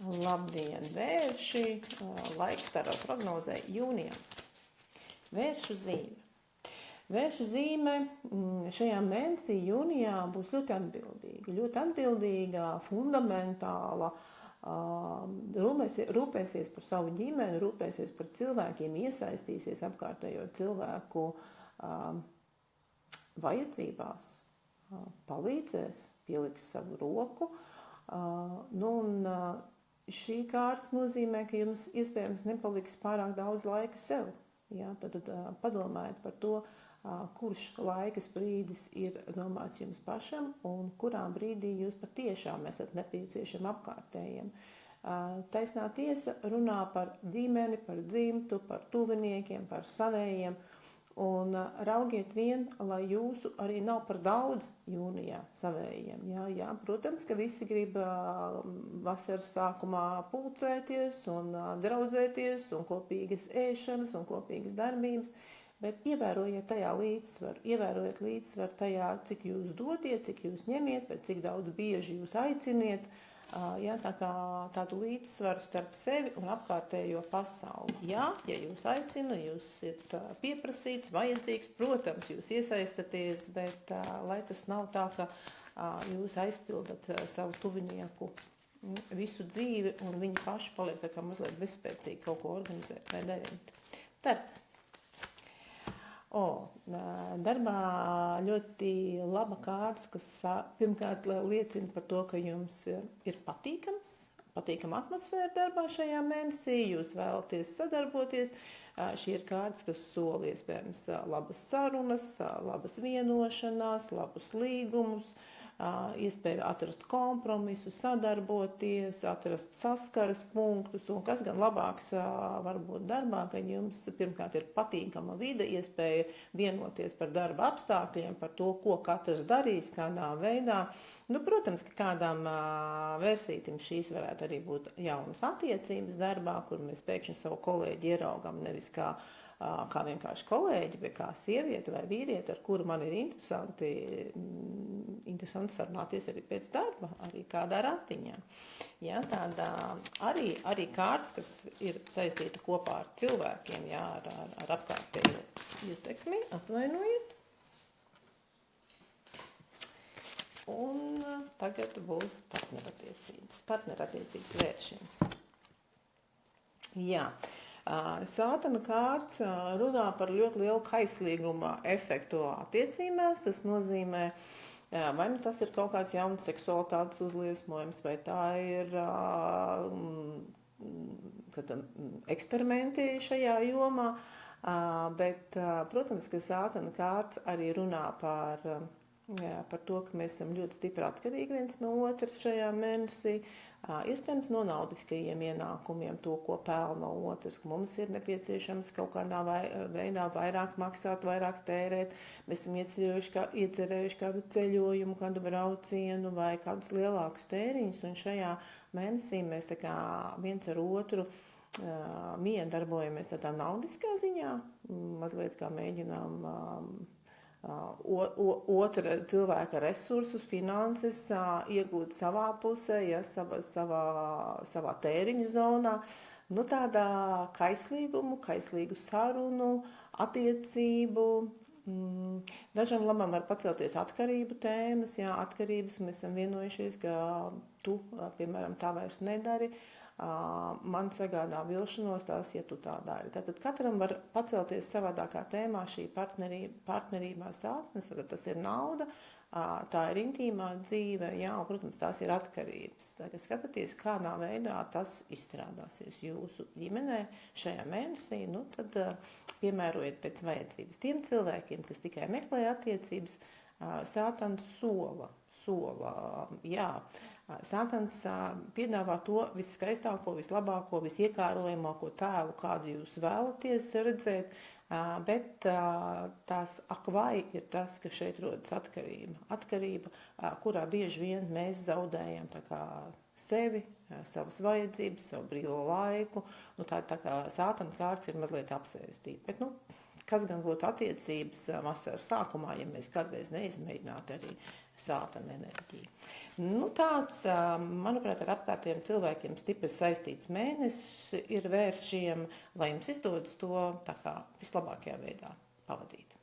Labdien, vērši! Laiks tāda prognozē jūnijā. Vēršu zīme. Vēršu zīme šajā mēnesī jūnijā būs ļoti atbildīga, fundamentāla, rūpēsies par savu ģimeni, rūpēsies par cilvēkiem, iesaistīsies apkārtējo cilvēku vajadzībās, palīdzēs, pieliks savu roku. Šī kārtas nozīmē, ka jums iespējams nepaliks pārāk daudz laika sev. Ja? Tad padomājiet par to, kurš laikas brīdis ir domāts jums pašam un kurā brīdī jūs patiešām esat nepieciešami apkārtējiem. Taisnā tiesa runā par ģimeni, par dzimtu, par tuviniekiem, par savējiem. Un raugiet vien, lai jūsu arī nav par daudz jūnijā savējiem. Jā, protams, ka visi grib vasaras sākumā pulcēties un draudzēties un kopīgas ēšanas un kopīgas darbības, bet ievērojiet tajā līdzsvaru. Ievērojiet līdzsvaru tajā, cik jūs dodiet, cik jūs ņemiet, bet cik daudz bieži jūs aiciniet. Ja, tā kā tādu līdzsvaru starp sevi un apkārtējo pasauli. Ja jūs aicina, jūs esat pieprasīts, vajadzīgs, protams, jūs iesaistaties, bet lai tas nav tā, ka jūs aizpildat savu tuvinieku visu dzīvi un viņi paši paliek tā kā mazliet bezspēcīgi kaut ko organizēt vai darīt. Darbs. Darbā ļoti laba kārtas, kas pirmkārt liecina par to, ka jums ir patīkama atmosfēra darbā šajā mēnesī, jūs vēlaties sadarboties. Šī ir kārtas, kas sola iespējams labas sarunas, labas vienošanās, labus līgumus, iespēja atrast kompromisu, sadarboties, atrast saskaras punktus, un kas gan labāks varbūt darbā, ka jums pirmkārt ir patīkama vide, iespēja vienoties par darba apstākļiem, par to, ko katrs darīs, kādā veidā. Protams, ka kādām vērsītim šīs varētu arī būt jaunas attiecības darbā, kur mēs pēkšņi savu kolēģi ieraugam nevis kā vienkārši kolēģi, bet kā sievieti vai vīrieti, ar kuru man ir interesanti sarunāties arī pēc darba, arī kādā ratiņā. Ja, tāda arī kārtas, kas ir saistīta kopā ar cilvēkiem, ja, ar apkārtējo ietekmi, atvainojiet. Un tagad būs partnerattiecības vēršana. Jā. Sātana kārts runā par ļoti lielu kaislīguma efektu attiecībās. Tas nozīmē, vai tas ir kaut kāds jauns seksualitātes uzliesmojums, vai tā ir eksperimenti šajā jomā. Bet, protams, ka sātana kārts arī runā par to, ka mēs esam ļoti stipri atkarīgi viens no otra šajā mēnesī. Iespējams no naudiskajiem ienākumiem, to, ko pelna otrs, ka mums ir nepieciešams kaut kādā veidā vairāk maksāt, vairāk tērēt. Mēs esam iecerējuši kādu ceļojumu, kādu braucienu vai kādus lielākus tēriņus, un šajā mēnesī mēs tā kā viens ar otru darbojamies tādā naudiskā ziņā, mazliet kā mēģinām otra cilvēka resursus, finanses iegūt savā pusē, ja, savā tēriņu zonā. Tādā kaislīgu sarunu, attiecību. Dažam labam var pacelties atkarību tēmas. Jā, atkarības mēs esam vienojušies, ka tu, piemēram, tā vairs nedari. Man sagādā vilšanos tās, ja tu tā dari. Tātad katram var pacelties savādākā tēmā šī partnerībā sātnes, tad tas ir nauda, tā ir intīmā dzīve, jā, un, protams, tās ir atkarības. Tagad skatāties, kādā veidā tas izstrādāsies jūsu ģimenē šajā mēnesī, tad piemērojiet pēc vajadzības. Tiem cilvēkiem, kas tikai meklē attiecības, sātans sola, jā. Sātans piedāvā to viskaistāko, vislabāko, visiekārojamāko tēlu, kādu jūs vēlaties redzēt, bet tās vai ir tas, ka šeit rodas atkarība, kurā bieži vien mēs zaudējam tā kā sevi, savas vajadzības, savu brīvo laiku. Tā kā sātana kārts ir mazliet apsēstīta. Bet, kas gan būtu attiecības vasaras sākumā, ja mēs kādreiz neizmēģinātu arī Sātana enerģija. Nu, tāds, manuprāt, ar apkārtējiem cilvēkiem stipri saistīts mēnesis ir vēršiem, lai jums izdodas to tā kā vislabākajā veidā pavadīt.